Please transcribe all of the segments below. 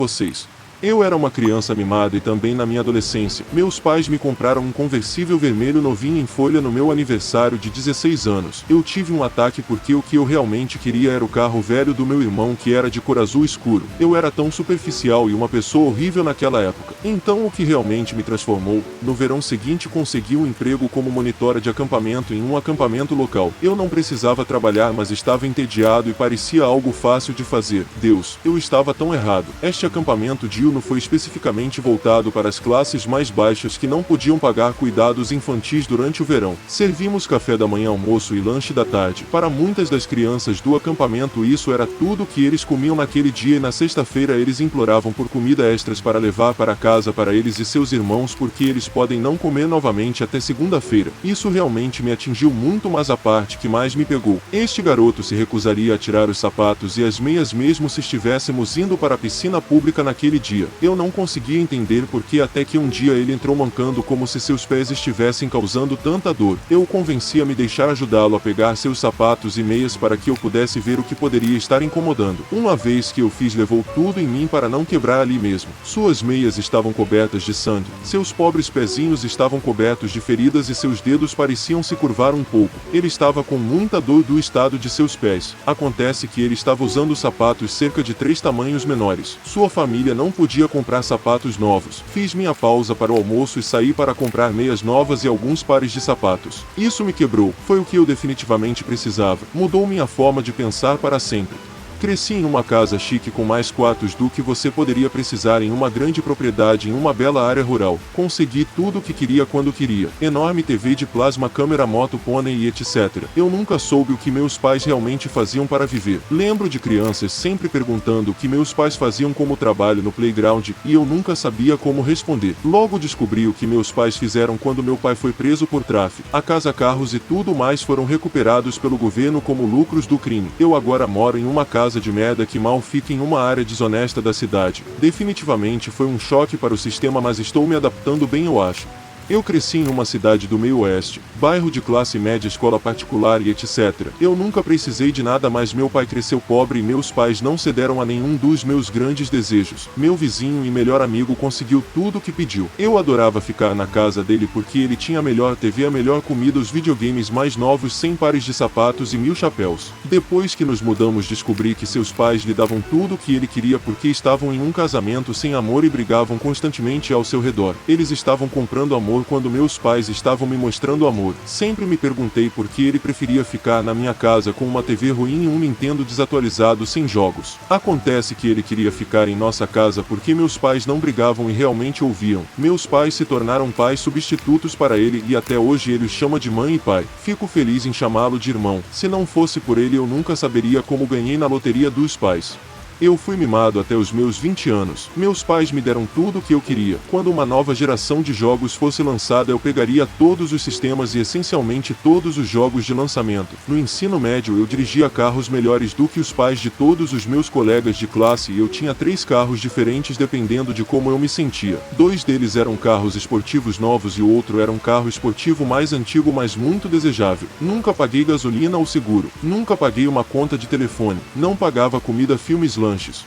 vocês. Eu era uma criança mimada e também na minha adolescência. Meus pais me compraram um conversível vermelho novinho em folha no meu aniversário de 16 anos. Eu tive um ataque porque o que eu realmente queria era o carro velho do meu irmão que era de cor azul escuro. Eu era tão superficial e uma pessoa horrível naquela época. Então o que realmente me transformou, no verão seguinte consegui um emprego como monitora de acampamento em um acampamento local. Eu não precisava trabalhar, mas estava entediado e parecia algo fácil de fazer. Deus, eu estava tão errado. Este acampamento de foi especificamente voltado para as classes mais baixas que não podiam pagar cuidados infantis durante o verão. Servimos café da manhã, almoço e lanche da tarde. Para muitas das crianças do acampamento isso era tudo que eles comiam naquele dia e na sexta-feira eles imploravam por comida extras para levar para casa para eles e seus irmãos porque eles podem não comer novamente até segunda-feira. Isso realmente me atingiu muito, mas a parte que mais me pegou. Este garoto se recusaria a tirar os sapatos e as meias mesmo se estivéssemos indo para a piscina pública naquele dia. Eu não conseguia entender porque até que um dia ele entrou mancando como se seus pés estivessem causando tanta dor. Eu o convenci a me deixar ajudá-lo a pegar seus sapatos e meias para que eu pudesse ver o que poderia estar incomodando. Uma vez que eu fiz, levou tudo em mim para não quebrar ali mesmo. Suas meias estavam cobertas de sangue, seus pobres pezinhos estavam cobertos de feridas e seus dedos pareciam se curvar um pouco. Ele estava com muita dor do estado de seus pés. Acontece que ele estava usando sapatos cerca de 3 tamanhos menores. Sua família não podia comprar sapatos novos. Fiz minha pausa para o almoço e saí para comprar meias novas e alguns pares de sapatos. Isso me quebrou. Foi o que eu definitivamente precisava. Mudou minha forma de pensar para sempre. Cresci em uma casa chique com mais quartos do que você poderia precisar em uma grande propriedade em uma bela área rural. Consegui tudo o que queria quando queria. Enorme TV de plasma, câmera, moto, pônei e etc. Eu nunca soube o que meus pais realmente faziam para viver. Lembro de crianças sempre perguntando o que meus pais faziam como trabalho no playground e eu nunca sabia como responder. Logo descobri o que meus pais fizeram quando meu pai foi preso por tráfico. A casa, carros e tudo mais foram recuperados pelo governo como lucros do crime. Eu agora moro em uma casa de merda que mal fica em uma área desonesta da cidade. Definitivamente foi um choque para o sistema, mas estou me adaptando bem, eu acho. Eu cresci em uma cidade do meio oeste, bairro de classe média, escola particular e etc. Eu nunca precisei de nada, mas meu pai cresceu pobre e meus pais não cederam a nenhum dos meus grandes desejos. Meu vizinho e melhor amigo conseguiu tudo o que pediu. Eu adorava ficar na casa dele porque ele tinha a melhor TV, a melhor comida, os videogames mais novos, 100 pares de sapatos e 1000 chapéus. Depois que nos mudamos, descobri que seus pais lhe davam tudo o que ele queria porque estavam em um casamento sem amor e brigavam constantemente ao seu redor. Eles estavam comprando amor quando meus pais estavam me mostrando amor. Sempre me perguntei por que ele preferia ficar na minha casa com uma TV ruim e um Nintendo desatualizado sem jogos. Acontece que ele queria ficar em nossa casa porque meus pais não brigavam e realmente ouviam. Meus pais se tornaram pais substitutos para ele e até hoje ele os chama de mãe e pai. Fico feliz em chamá-lo de irmão. Se não fosse por ele eu nunca saberia como ganhei na loteria dos pais. Eu fui mimado até os meus 20 anos. Meus pais me deram tudo o que eu queria. Quando uma nova geração de jogos fosse lançada, eu pegaria todos os sistemas e essencialmente todos os jogos de lançamento. No ensino médio, eu dirigia carros melhores do que os pais de todos os meus colegas de classe e eu tinha 3 carros diferentes dependendo de como eu me sentia. 2 deles eram carros esportivos novos e o outro era um carro esportivo mais antigo, mas muito desejável. Nunca paguei gasolina ou seguro. Nunca paguei uma conta de telefone. Não pagava comida, filmes,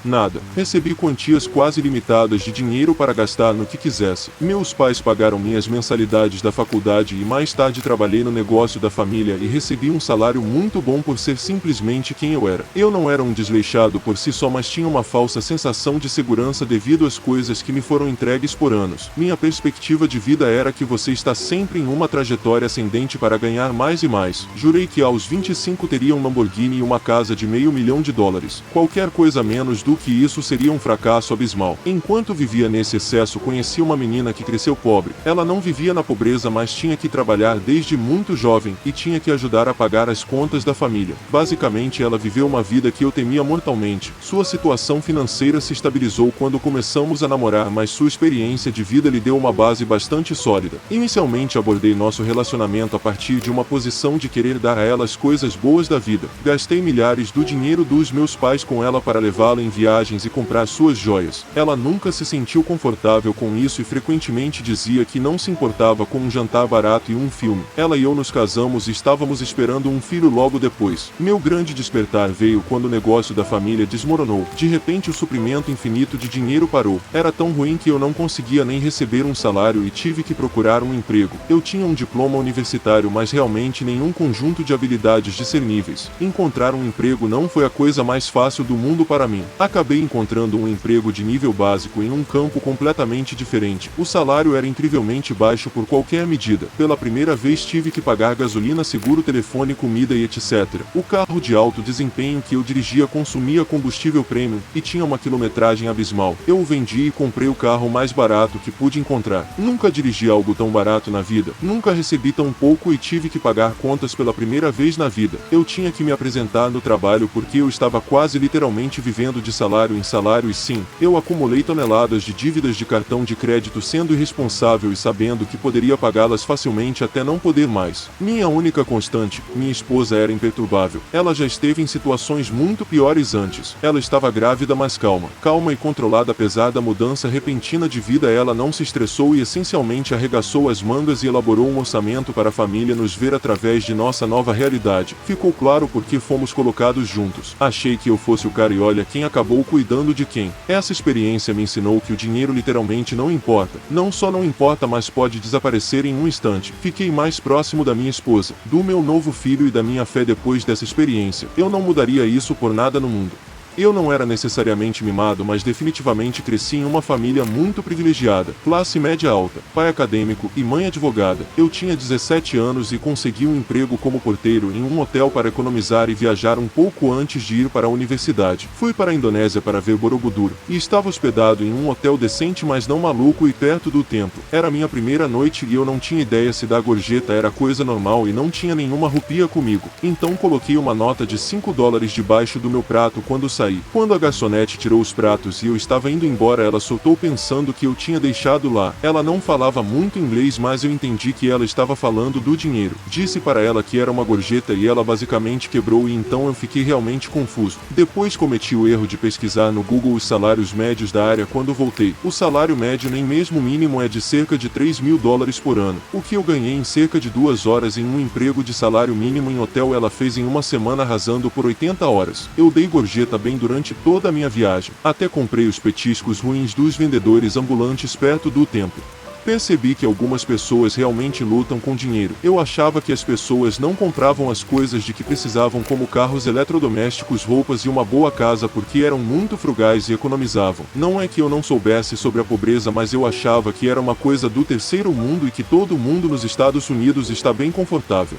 nada. Recebi quantias quase ilimitadas de dinheiro para gastar no que quisesse. Meus pais pagaram minhas mensalidades da faculdade e mais tarde trabalhei no negócio da família e recebi um salário muito bom por ser simplesmente quem eu era. Eu não era um desleixado por si só, mas tinha uma falsa sensação de segurança devido às coisas que me foram entregues por anos. Minha perspectiva de vida era que você está sempre em uma trajetória ascendente para ganhar mais e mais. Jurei que aos 25 teria um Lamborghini e uma casa de $500 mil. Qualquer coisa menos do que isso seria um fracasso abismal. Enquanto vivia nesse excesso, conheci uma menina que cresceu pobre. Ela não vivia na pobreza, mas tinha que trabalhar desde muito jovem e tinha que ajudar a pagar as contas da família. Basicamente, ela viveu uma vida que eu temia mortalmente. Sua situação financeira se estabilizou quando começamos a namorar, mas sua experiência de vida lhe deu uma base bastante sólida. Inicialmente abordei nosso relacionamento a partir de uma posição de querer dar a ela as coisas boas da vida. Gastei milhares do dinheiro dos meus pais com ela para levar levá-la em viagens e comprar suas joias. Ela nunca se sentiu confortável com isso e frequentemente dizia que não se importava com um jantar barato e um filme. Ela e eu nos casamos e estávamos esperando um filho logo depois. Meu grande despertar veio quando o negócio da família desmoronou. De repente o suprimento infinito de dinheiro parou. Era tão ruim que eu não conseguia nem receber um salário e tive que procurar um emprego. Eu tinha um diploma universitário, mas realmente nenhum conjunto de habilidades discerníveis. Encontrar um emprego não foi a coisa mais fácil do mundo para mim. Acabei encontrando um emprego de nível básico em um campo completamente diferente. O salário era incrivelmente baixo por qualquer medida. Pela primeira vez tive que pagar gasolina, seguro, telefone, comida e etc. O carro de alto desempenho que eu dirigia consumia combustível premium e tinha uma quilometragem abismal. Eu o vendi e comprei o carro mais barato que pude encontrar. Nunca dirigi algo tão barato na vida. Nunca recebi tão pouco e tive que pagar contas pela primeira vez na vida. Eu tinha que me apresentar no trabalho porque eu estava quase literalmente vivendo de salário em salário e sim, eu acumulei toneladas de dívidas de cartão de crédito sendo irresponsável e sabendo que poderia pagá-las facilmente até não poder mais. Minha única constante, minha esposa, era imperturbável. Ela já esteve em situações muito piores antes. Ela estava grávida, mas calma e controlada. Apesar da mudança repentina de vida, ela não se estressou e essencialmente arregaçou as mangas e elaborou um orçamento para a família nos ver através de nossa nova realidade. Ficou claro porque fomos colocados juntos. Achei que eu fosse o cara e olha quem acabou cuidando de quem. Essa experiência me ensinou que o dinheiro literalmente não importa. Não só não importa, mas pode desaparecer em um instante. Fiquei mais próximo da minha esposa, do meu novo filho e da minha fé depois dessa experiência. Eu não mudaria isso por nada no mundo. Eu não era necessariamente mimado, mas definitivamente cresci em uma família muito privilegiada, classe média alta, pai acadêmico e mãe advogada. Eu tinha 17 anos e consegui um emprego como porteiro em um hotel para economizar e viajar um pouco antes de ir para a universidade. Fui para a Indonésia para ver Borobudur, e estava hospedado em um hotel decente, mas não maluco e perto do templo. Era minha primeira noite e eu não tinha ideia se dar gorjeta era coisa normal e não tinha nenhuma rupia comigo. Então coloquei uma nota de $5 debaixo do meu prato quando saí. Quando a garçonete tirou os pratos e eu estava indo embora, ela soltou pensando que eu tinha deixado lá. Ela não falava muito inglês, mas eu entendi que ela estava falando do dinheiro. Disse para ela que era uma gorjeta e ela basicamente quebrou, e então eu fiquei realmente confuso. Depois cometi o erro de pesquisar no Google os salários médios da área quando voltei. O salário médio, nem mesmo mínimo, é de cerca de $3.000 por ano. O que eu ganhei em cerca de 2 horas em um emprego de salário mínimo em hotel, ela fez em uma semana, arrasando por 80 horas. Eu dei gorjeta bem durante toda a minha viagem. Até comprei os petiscos ruins dos vendedores ambulantes perto do templo. Percebi que algumas pessoas realmente lutam com dinheiro. Eu achava que as pessoas não compravam as coisas de que precisavam, como carros, eletrodomésticos, roupas e uma boa casa, porque eram muito frugais e economizavam. Não é que eu não soubesse sobre a pobreza, mas eu achava que era uma coisa do terceiro mundo e que todo mundo nos Estados Unidos está bem confortável.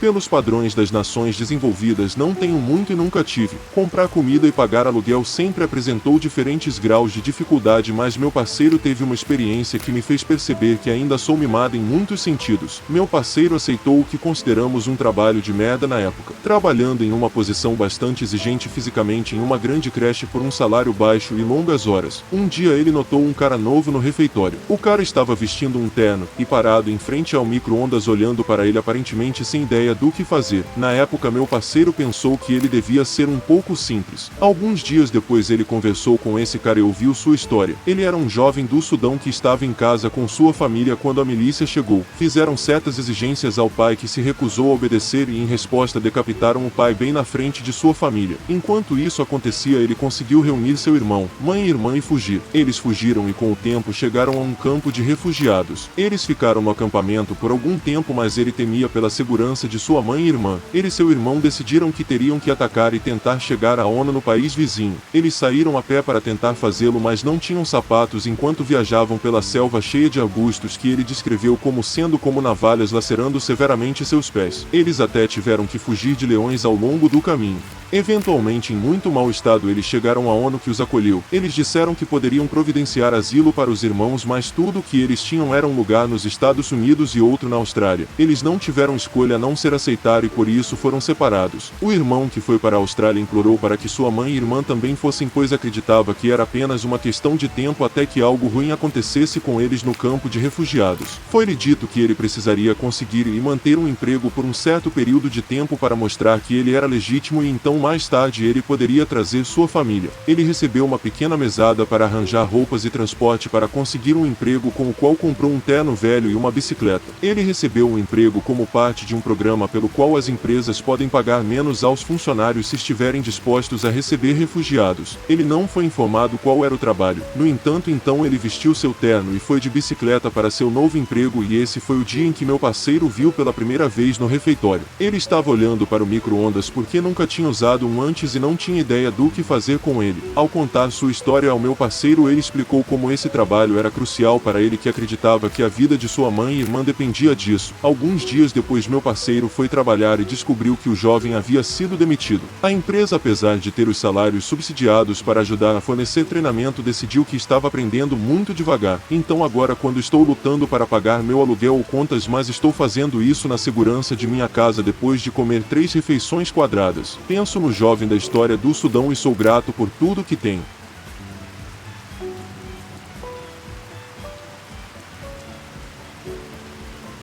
Pelos padrões das nações desenvolvidas, não tenho muito e nunca tive. Comprar comida e pagar aluguel sempre apresentou diferentes graus de dificuldade, mas meu parceiro teve uma experiência que me fez perceber que ainda sou mimado em muitos sentidos. Meu parceiro aceitou o que consideramos um trabalho de merda na época, trabalhando em uma posição bastante exigente fisicamente em uma grande creche por um salário baixo e longas horas. Um dia ele notou um cara novo no refeitório. O cara estava vestindo um terno e parado em frente ao micro-ondas olhando para ele, aparentemente sem ideia do que fazer. Na época, meu parceiro pensou que ele devia ser um pouco simples. Alguns dias depois ele conversou com esse cara e ouviu sua história. Ele era um jovem do Sudão que estava em casa com sua família quando a milícia chegou. Fizeram certas exigências ao pai, que se recusou a obedecer, e em resposta decapitaram o pai bem na frente de sua família. Enquanto isso acontecia, ele conseguiu reunir seu irmão, mãe e irmã e fugir. Eles fugiram e com o tempo chegaram a um campo de refugiados. Eles ficaram no acampamento por algum tempo, mas ele temia pela segurança de sua mãe e irmã. Ele e seu irmão decidiram que teriam que atacar e tentar chegar à ONU no país vizinho. Eles saíram a pé para tentar fazê-lo, mas não tinham sapatos enquanto viajavam pela selva cheia de arbustos que ele descreveu como sendo como navalhas lacerando severamente seus pés. Eles até tiveram que fugir de leões ao longo do caminho. Eventualmente, em muito mau estado, eles chegaram à ONU, que os acolheu. Eles disseram que poderiam providenciar asilo para os irmãos, mas tudo o que eles tinham era um lugar nos Estados Unidos e outro na Austrália. Eles não tiveram escolha a não ser ser aceitar e por isso foram separados. O irmão que foi para a Austrália implorou para que sua mãe e irmã também fossem, pois acreditava que era apenas uma questão de tempo até que algo ruim acontecesse com eles no campo de refugiados. Foi-lhe dito que ele precisaria conseguir e manter um emprego por um certo período de tempo para mostrar que ele era legítimo e então mais tarde ele poderia trazer sua família. Ele recebeu uma pequena mesada para arranjar roupas e transporte para conseguir um emprego, com o qual comprou um terno velho e uma bicicleta. Ele recebeu um emprego como parte de um programa pelo qual as empresas podem pagar menos aos funcionários se estiverem dispostos a receber refugiados. Ele não foi informado qual era o trabalho. No entanto, então ele vestiu seu terno e foi de bicicleta para seu novo emprego, e esse foi o dia em que meu parceiro o viu pela primeira vez no refeitório. Ele estava olhando para o micro-ondas porque nunca tinha usado um antes e não tinha ideia do que fazer com ele. Ao contar sua história ao meu parceiro, ele explicou como esse trabalho era crucial para ele, que acreditava que a vida de sua mãe e irmã dependia disso. Alguns dias depois, meu parceiro foi trabalhar e descobriu que o jovem havia sido demitido. A empresa, apesar de ter os salários subsidiados para ajudar a fornecer treinamento, decidiu que estava aprendendo muito devagar. Então agora, quando estou lutando para pagar meu aluguel ou contas, mas estou fazendo isso na segurança de minha casa depois de comer 3 refeições quadradas. Penso no jovem da história do Sudão e sou grato por tudo que tenho.